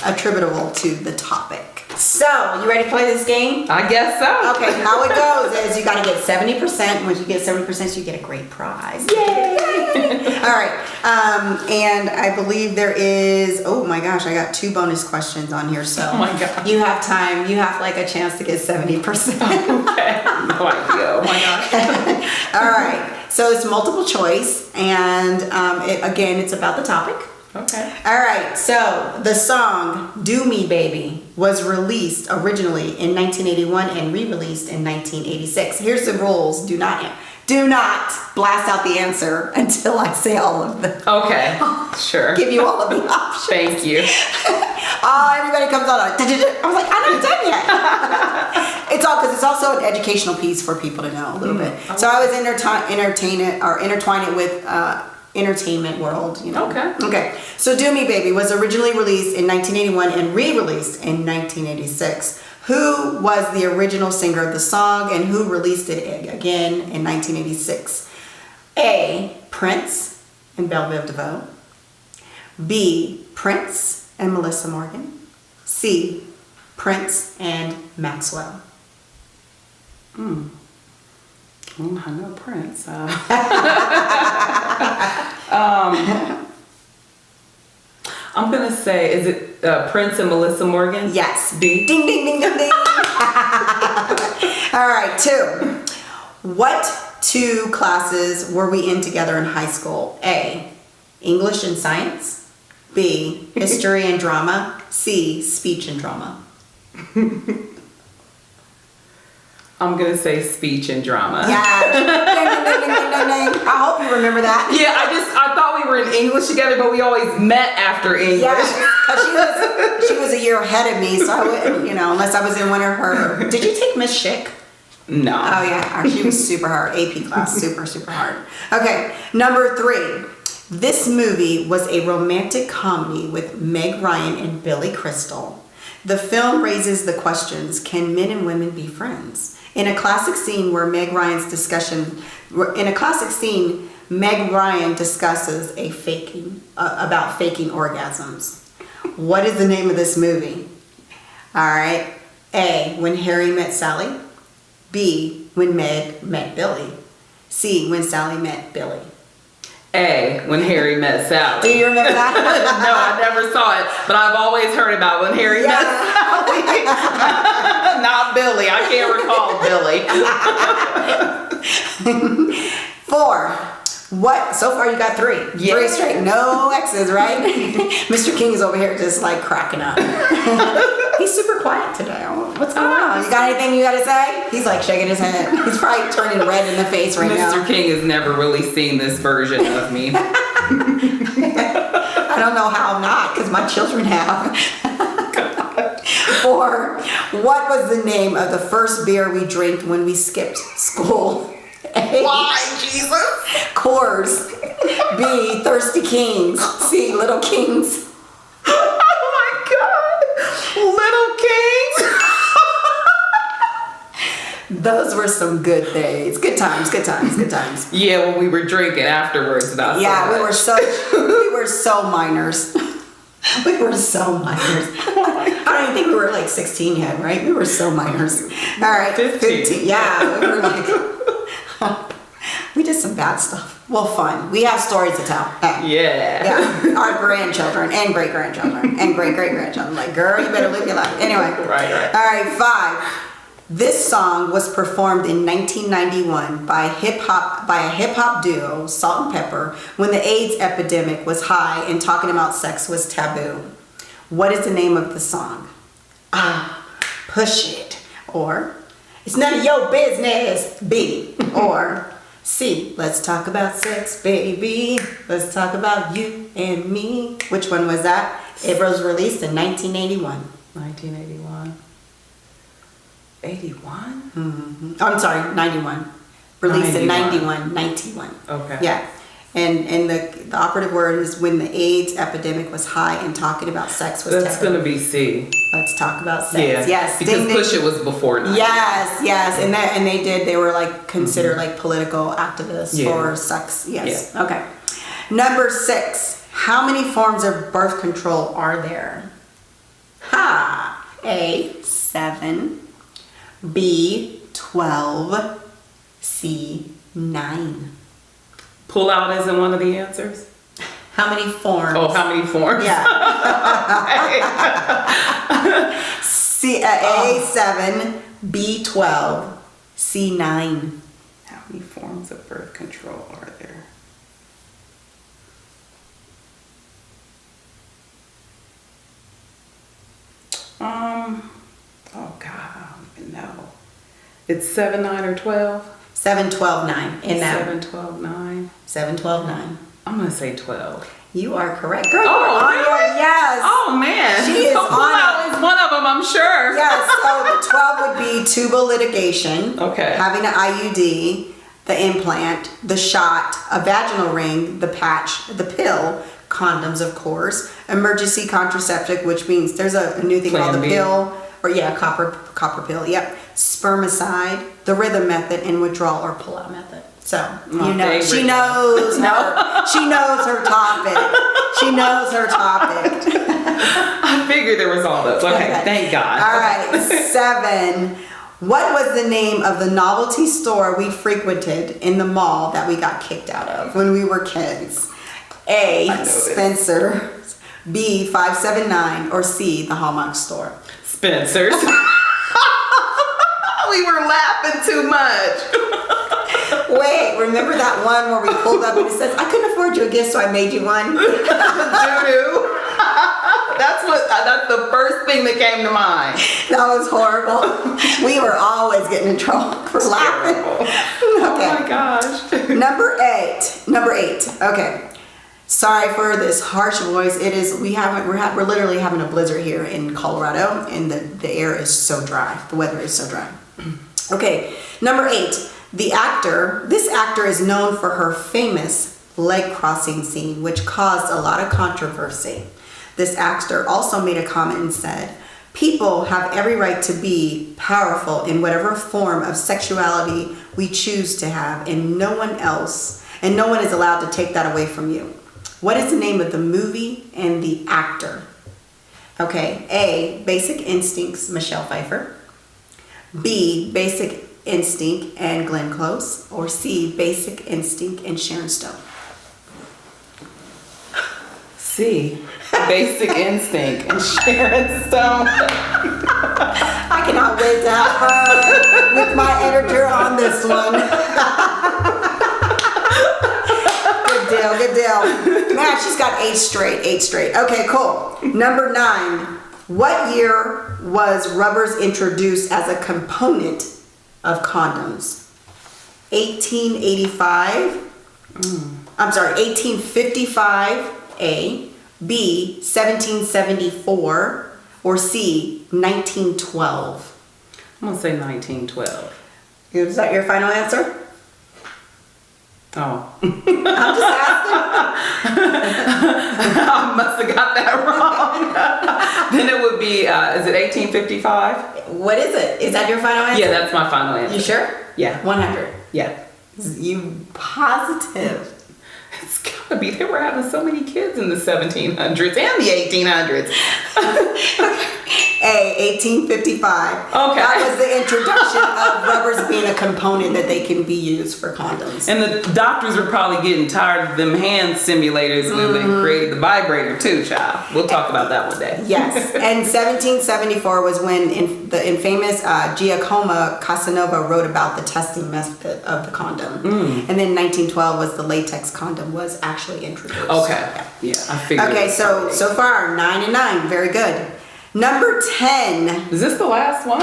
Speaker 1: attributable to the topic. So, you ready to play this game?
Speaker 2: I guess so.
Speaker 1: Okay, how it goes is you got to get 70%. Once you get 70%, you get a great prize.
Speaker 2: Yay!
Speaker 1: All right. And I believe there is, oh my gosh, I got 2 bonus questions on here. So,
Speaker 2: oh my God.
Speaker 1: You have time. You have like a chance to get 70%.
Speaker 2: Okay. No idea. Oh my gosh.
Speaker 1: All right. So, it's multiple choice. And again, it's about the topic.
Speaker 2: Okay.
Speaker 1: All right, so the song "Do Me Baby" was released originally in 1981 and re-released in 1986. Here's the rules: do not blast out the answer until I say all of them.
Speaker 2: Okay, sure.
Speaker 1: Give you all of the options.
Speaker 2: Thank you.
Speaker 1: Everybody comes on. I was like, I'm not done yet. It's also an educational piece for people to know a little bit. So I was intertwine it with. Entertainment world, Okay. So "Do Me Baby" was originally released in 1981 and re-released in 1986. Who was the original singer of the song and who released it again in 1986? A. Prince and Belle Biv DeVoe. B. Prince and Melissa Morgan. C. Prince and Maxwell.
Speaker 2: I know Prince. I'm gonna say, is it Prince and Melissa Morgan?
Speaker 1: Yes.
Speaker 2: B.
Speaker 1: Ding, ding, ding, ding, ding. All right, 2. What 2 classes were we in together in high school? A. English and science. B. History and drama. C. Speech and drama.
Speaker 2: I'm gonna say speech and drama.
Speaker 1: Yeah. Ding, ding, ding, ding, ding, ding. I hope you remember that.
Speaker 2: Yeah, I thought we were in English together, but we always met after English.
Speaker 1: Yeah, because she was a year ahead of me, so I wouldn't, unless I was in one of her. Did you take Miss Schick?
Speaker 2: No.
Speaker 1: Oh yeah, she was super hard. AP class, super hard. Okay, number 3. This movie was a romantic comedy with Meg Ryan and Billy Crystal. The film raises the questions: can men and women be friends? In a classic scene, Meg Ryan discusses about faking orgasms. What is the name of this movie? All right. A. When Harry Met Sally. B. When Meg met Billy. C. When Sally met Billy.
Speaker 2: A. When Harry Met Sally.
Speaker 1: Do you remember that?
Speaker 2: No, I never saw it, but I've always heard about When Harry Met Sally. Not Billy. I can't recall Billy.
Speaker 1: 4. What? So far you got 3.
Speaker 2: Yeah.
Speaker 1: 3 straight. No X's, right? Mr. King is over here just like cracking up. He's super quiet today. What's going on? You got anything you got to say? He's like shaking his head. He's probably turning red in the face right now.
Speaker 2: Mr. King has never really seen this version of me.
Speaker 1: I don't know how not, because my children have. 4. What was the name of the first beer we drank when we skipped school? A.
Speaker 2: Why, Jesus?
Speaker 1: Coors. B. Thirsty Kings. C. Little Kings.
Speaker 2: Oh my God. Little Kings.
Speaker 1: Those were some good days. Good times.
Speaker 2: Yeah, when we were drinking afterwards. Not
Speaker 1: Yeah,
Speaker 2: so
Speaker 1: we were so minors. We were so minors. I don't even think we were like 16 yet, right? We were so minors. All right, 15. Yeah, we were like, we did some bad stuff. Well, fun. We have stories to tell. Yeah. Our grandchildren and great-grandchildren and great-great-grandchildren. Like, girl, you better live your life. Anyway.
Speaker 2: Right.
Speaker 1: All right, 5. This song was performed in 1991 by a hip-hop duo, Salt and Pepper, when the AIDS epidemic was high and talking about sex was taboo. What is the name of the song? Push It. Or, it's none of your business. B. Or, C. Let's talk about sex, baby. Let's talk about you and me. Which one was that? It was released in 1981.
Speaker 2: 1981. 81?
Speaker 1: Mm-hmm. I'm sorry, 91. Released in 91.
Speaker 2: Okay.
Speaker 1: Yeah. And the operative word is when the AIDS epidemic was high and talking about sex was
Speaker 2: That's
Speaker 1: taboo.
Speaker 2: going to be C.
Speaker 1: Let's talk about sex.
Speaker 2: Yeah.
Speaker 1: Yes.
Speaker 2: Because Push It was before 91.
Speaker 1: Yes. And they were like considered like political activists for sex. Yes.
Speaker 2: Yeah.
Speaker 1: Okay. Number 6. How many forms of birth control are there? A. 7. B. 12. C. 9.
Speaker 2: Pull out isn't one of the answers?
Speaker 1: How many forms?
Speaker 2: Oh, how many forms?
Speaker 1: Yeah. C. A. 7. B. 12. C. 9.
Speaker 2: How many forms of birth control are there? Oh God, I don't even know. It's 7, 9, or 12?
Speaker 1: 7, 12, 9. In that
Speaker 2: 7, 12, 9.
Speaker 1: 7, 12, 9.
Speaker 2: I'm gonna say 12.
Speaker 1: You are correct. Girl, you
Speaker 2: Oh,
Speaker 1: are on
Speaker 2: really?
Speaker 1: it. Yes.
Speaker 2: Oh man,
Speaker 1: She is
Speaker 2: so pull
Speaker 1: on
Speaker 2: out is one of them, I'm sure.
Speaker 1: Yes, so the 12 would be tubal litigation.
Speaker 2: Okay.
Speaker 1: Having an IUD, the implant, the shot, a vaginal ring, the patch, the pill, condoms, of course, emergency contraceptive, which means there's a new thing
Speaker 2: Plan
Speaker 1: called the
Speaker 2: B.
Speaker 1: pill, or copper pill, yep. Spermicide, the rhythm method, and withdrawal or pull-out method. So,
Speaker 2: My
Speaker 1: you know,
Speaker 2: favorite.
Speaker 1: she knows her topic. She knows her topic.
Speaker 2: I figured there was all those. Okay, thank God.
Speaker 1: All right, 7. What was the name of the novelty store we frequented in the mall that we got kicked out of when we were kids? A.
Speaker 2: I know this.
Speaker 1: Spencer's. B. 579. Or C. The Hallmark store.
Speaker 2: Spencer's. We were laughing too much.
Speaker 1: Wait, remember that one where we pulled up and it says, I couldn't afford you a gift, so I made you one?
Speaker 2: Doo-doo. That's the first thing that came to mind.
Speaker 1: That was horrible. We were always getting in trouble for laughing.
Speaker 2: Oh my gosh.
Speaker 1: Number 8. Okay. Sorry for this harsh voice. It is. We're literally having a blizzard here in Colorado, and the air is so dry. The weather is so dry. Okay. Number 8. This actor is known for her famous leg crossing scene, which caused a lot of controversy. This actor also made a comment and said, "People have every right to be powerful in whatever form of sexuality we choose to have, and no one is allowed to take that away from you." What is the name of the movie and the actor? Okay, A, Basic Instincts, Michelle Pfeiffer. B, Basic Instinct and Glenn Close. Or C, Basic Instinct and Sharon Stone.
Speaker 2: C, Basic Instinct and Sharon Stone.
Speaker 1: I cannot wait to have fun with my editor on this one. Good deal. Man, she's got 8 straight. Okay, cool. Number 9. What year was rubbers introduced as a component of condoms? 1885. I'm sorry, 1855. A. B. 1774. Or C. 1912.
Speaker 2: I'm gonna say 1912.
Speaker 1: Is that your final answer?
Speaker 2: Oh.
Speaker 1: I'm just asking.
Speaker 2: I must have got that wrong. Then it would be, is it 1855?
Speaker 1: What is it? Is that your final answer?
Speaker 2: Yeah, that's my final answer.
Speaker 1: You sure?
Speaker 2: Yeah.
Speaker 1: 100.
Speaker 2: Yeah.
Speaker 1: You positive?
Speaker 2: It's They were having so many kids in the 1700s and the 1800s.
Speaker 1: A, 1855.
Speaker 2: Okay.
Speaker 1: That was the introduction of rubbers being a component that they can be used for condoms.
Speaker 2: And the doctors were probably getting tired of them hand simulators when they created the vibrator too, child. We'll talk about that one day.
Speaker 1: Yes. And 1774 was when the infamous Giacomo Casanova wrote about the testing method of the condom. And then 1912 was the latex condom was actually introduced.
Speaker 2: Okay. Yeah, I figured.
Speaker 1: Okay, so far 9 and 9, very good. Number 10.
Speaker 2: Is this the last one?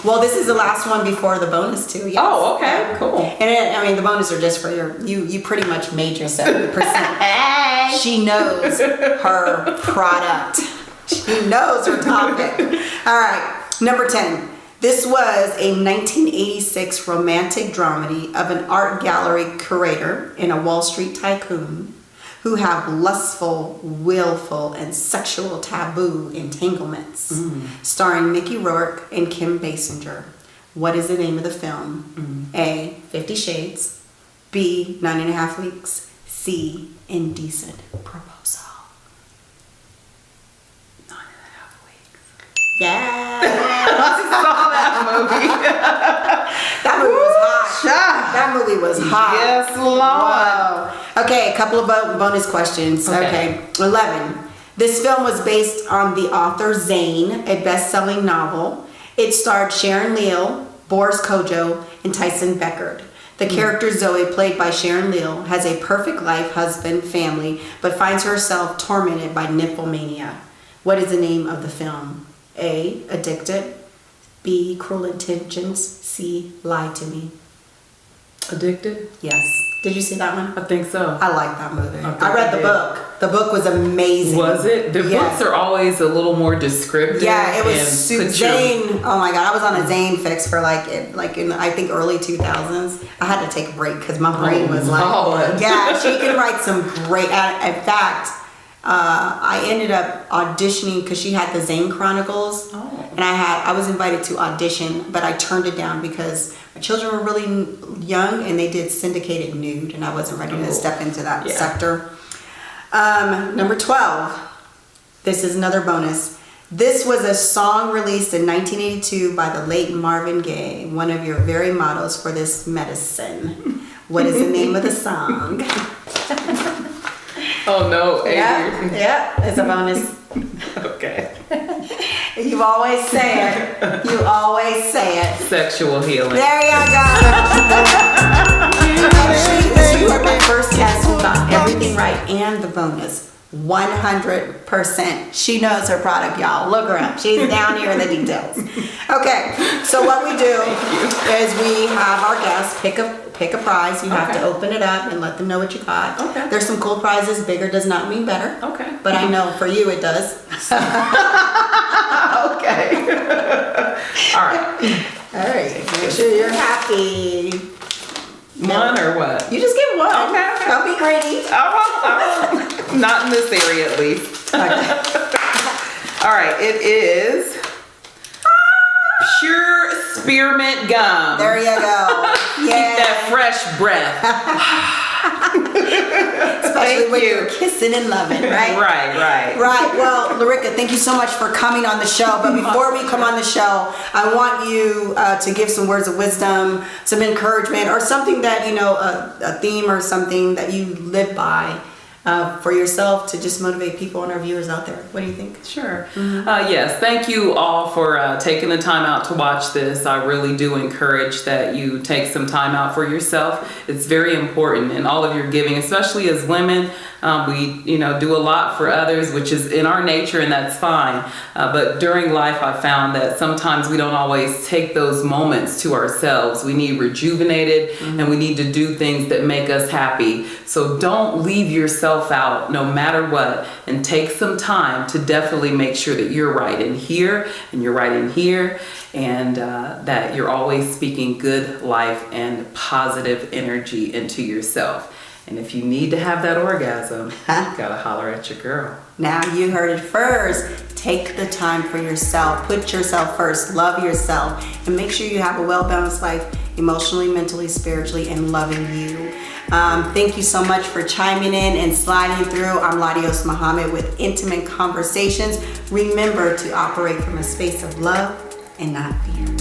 Speaker 1: Well, this is the last one before the bonus too. Yes.
Speaker 2: Oh, okay, cool.
Speaker 1: And the bonus are just for you pretty much made your 70%. She knows her product. She knows her topic. All right, number 10. This was a 1986 romantic dramedy of an art gallery curator and a Wall Street tycoon who have lustful, willful, and sexual taboo entanglements, starring Mickey Rourke and Kim Basinger. What is the name of the film? A, 50 Shades, B, 9.5 Weeks, C, Indecent Proposal.
Speaker 2: 9.5 weeks.
Speaker 1: Yeah.
Speaker 2: I saw that movie.
Speaker 1: That movie was hot. That movie was hot.
Speaker 2: Yes, Lord.
Speaker 1: Wow. Okay, a couple of bonus questions. Okay. 11. This film was based on the author Zane, a best-selling novel. It starred Sharon Leal, Boris Kodjoe, and Tyson Beckard. The character Zoe, played by Sharon Leal, has a perfect life, husband, family, but finds herself tormented by nymphomania. What is the name of the film? A, Addicted. B, Cruel Intentions. C, Lie to Me.
Speaker 2: Addicted?
Speaker 1: Yes. Did you see that one?
Speaker 2: I think so.
Speaker 1: I like that movie.
Speaker 2: I think
Speaker 1: I read
Speaker 2: I
Speaker 1: the
Speaker 2: did.
Speaker 1: book. The book was amazing.
Speaker 2: Was it? The
Speaker 1: Yes.
Speaker 2: books are always a little more descriptive.
Speaker 1: Yeah, it was
Speaker 2: and put your-
Speaker 1: Zane. Oh my god, I was on a Zane fix for like in I think early 2000s. I had to take a break because my brain was like,
Speaker 2: Lord.
Speaker 1: yeah, she can write some great. In fact, I ended up auditioning because she had the Zane Chronicles, and I was invited to audition, but I turned it down because my children were really young and they did syndicated nude, and I wasn't ready to step into that sector. Number 12. This is another bonus. This was a song released in 1982 by the late Marvin Gaye, one of your very models for this medicine. What is the name of the song?
Speaker 2: Oh no,
Speaker 1: Yeah, it's a bonus.
Speaker 2: Okay.
Speaker 1: You always say it. You always say it.
Speaker 2: Sexual healing.
Speaker 1: There you go. You are my first guest who got everything right and the bonus. 100%. She knows her product, y'all. Look her up. She's down here in the details. Okay, so what we do is we have our guests pick a prize. You have to open it up and let them know what you got.
Speaker 2: Okay.
Speaker 1: There's some cool prizes. Bigger does not mean better.
Speaker 2: Okay.
Speaker 1: But I know for you it does.
Speaker 2: Okay. All right.
Speaker 1: All right. Make sure you're happy.
Speaker 2: One or what?
Speaker 1: You just get one.
Speaker 2: Okay.
Speaker 1: Don't be greedy.
Speaker 2: I won't. Not in this area, at least. All right. It is pure spearmint gum.
Speaker 1: There you go.
Speaker 2: Keep
Speaker 1: Yeah.
Speaker 2: that fresh breath.
Speaker 1: Especially when
Speaker 2: you.
Speaker 1: you're kissing and loving, right?
Speaker 2: Right.
Speaker 1: Right. Well, LaRica, thank you so much for coming on the show. But before we come on the show, I want you to give some words of wisdom, some encouragement, or something that, a theme or something that you live by for yourself to just motivate people and our viewers out there. What do you think?
Speaker 2: Sure. Yes, thank you all for taking the time out to watch this. I really do encourage that you take some time out for yourself. It's very important in all of your giving, especially as women. We, do a lot for others, which is in our nature, and that's fine. But during life, I found that sometimes we don't always take those moments to ourselves. We need rejuvenated, and we need to do things that make us happy. So don't leave yourself out no matter what, and take some time to definitely make sure that you're right in here and you're right in here, and that you're always speaking good life and positive energy into yourself. And if you need to have that orgasm, you gotta holler at your girl.
Speaker 1: Now you heard it first. Take the time for yourself. Put yourself first. Love yourself. And make sure you have a well-balanced life emotionally, mentally, spiritually, and loving you. Thank you so much for chiming in and sliding through. I'm LaDios Muhammad with Intimate Conversations. Remember to operate from a space of love and not fear.